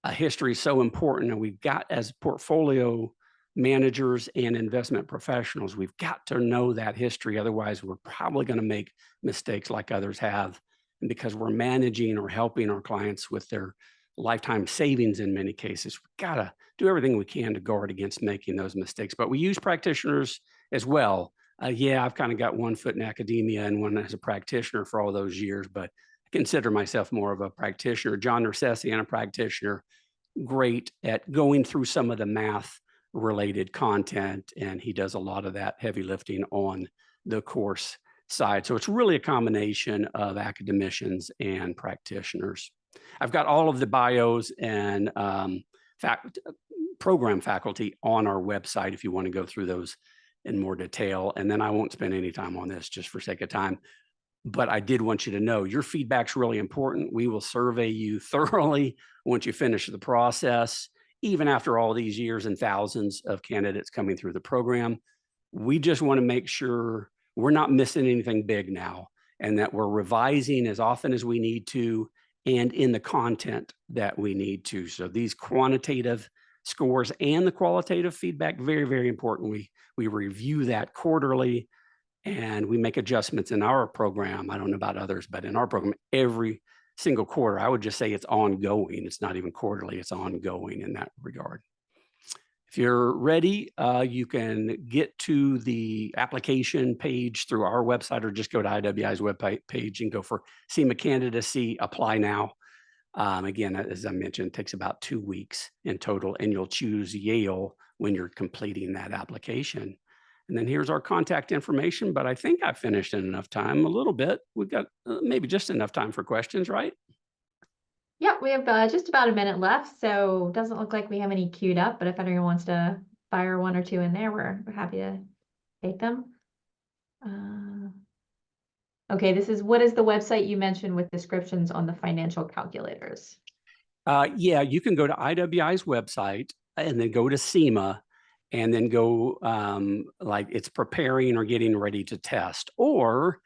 History is so important. And we've got, as portfolio managers and investment professionals, we've got to know that history. Otherwise, we're probably going to make mistakes like others have. And because we're managing or helping our clients with their lifetime savings in many cases, we've got to do everything we can to guard against making those mistakes. But we use practitioners as well. I've kind of got one foot in academia and one as a practitioner for all those years, but I consider myself more of a practitioner. John Nersessian, a practitioner, great at going through some of the math related content, and he does a lot of that heavy lifting on the course side. So it's really a combination of academicians and practitioners. I've got all of the bios and program faculty on our website if you want to go through those in more detail. And then I won't spend any time on this just for sake of time. But I did want you to know your feedback's really important. We will survey you thoroughly once you finish the process, even after all these years and thousands of candidates coming through the program. We just want to make sure we're not missing anything big now and that we're revising as often as we need to and in the content that we need to. So these quantitative scores and the qualitative feedback, very, very important. We review that quarterly and we make adjustments in our program. I don't know about others, but in our program, every single quarter, I would just say it's ongoing. It's not even quarterly, it's ongoing in that regard. If you're ready, you can get to the application page through our website or just go to IWI's webpage and go for CIMA Candidacy, apply now. Again, as I mentioned, it takes about 2 weeks in total, and you'll choose Yale when you're completing that application. And then here's our contact information, but I think I finished in enough time, a little bit. We've got maybe just enough time for questions, right? Yeah, we have just about a minute left, so doesn't look like we have any queued up, but if anyone wants to fire one or two in there, we're happy to take them. Okay, what is the website you mentioned with descriptions on the financial calculators? Yeah, you can go to IWI's website and then go to CIMA and then go like it's preparing or getting ready to test, or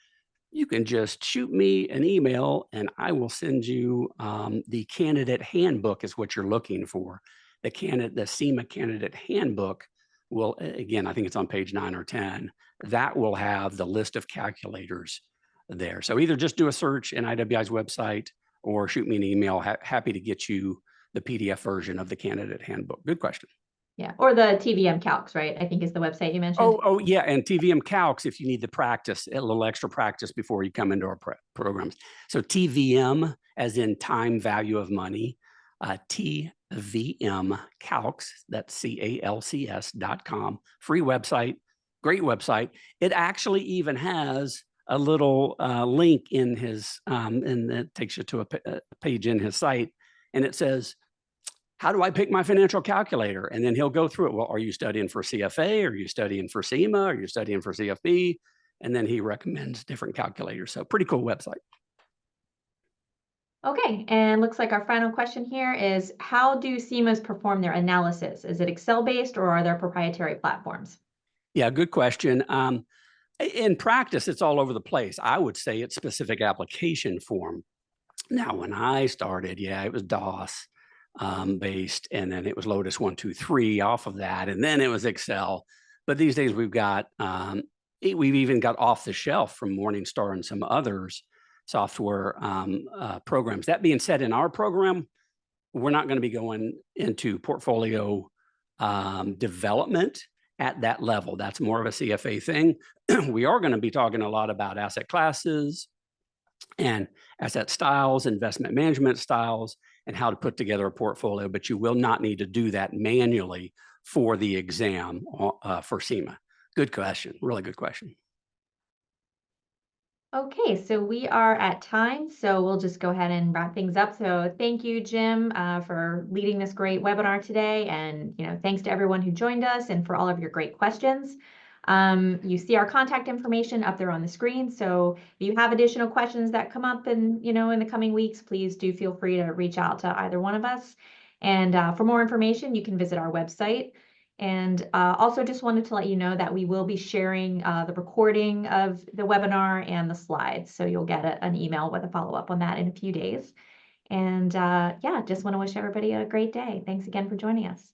you can just shoot me an email and I will send you the candidate handbook is what you're looking for. The CIMA candidate handbook will, again, I think it's on page 9 or 10, that will have the list of calculators there. So either just do a search in IWI's website or shoot me an email. Happy to get you the PDF version of the candidate handbook. Good question. Yeah, or the TVM Calcs, right? I think is the website you mentioned. Oh, yeah, and TVM Calcs if you need the practice, a little extra practice before you come into our programs. So TVM, as in time value of money, TVM Calcs, that's CALCS.com, free website, great website. It actually even has a little link in his, and it takes you to a page in his site, and it says, how do I pick my financial calculator? And then he'll go through it. Well, are you studying for CFA? Are you studying for CIMA? Are you studying for CFB? And then he recommends different calculators. So pretty cool website. Okay, and looks like our final question here is, how do CIMAs perform their analysis? Is it Excel-based or are there proprietary platforms? Yeah, good question. In practice, it's all over the place. I would say it's specific application form. Now, when I started, yeah, it was DOS based, and then it was Lotus 1-2-3 off of that, and then it was Excel. But these days we've even got off the shelf from Morningstar and some others software programs. That being said, in our program, we're not going to be going into portfolio development at that level. That's more of a CFA thing. We are going to be talking a lot about asset classes and asset styles, investment management styles, and how to put together a portfolio, but you will not need to do that manually for the exam for CIMA. Good question, really good question. Okay, so we are at time, so we'll just go ahead and wrap things up. So thank you, Jim, for leading this great webinar today. And, thanks to everyone who joined us and for all of your great questions. You see our contact information up there on the screen. So if you have additional questions that come up in the coming weeks, please do feel free to reach out to either one of us. And for more information, you can visit our website. And also just wanted to let you know that we will be sharing the recording of the webinar and the slides. So you'll get an email with a follow-up on that in a few days. And yeah, just want to wish everybody a great day. Thanks again for joining us.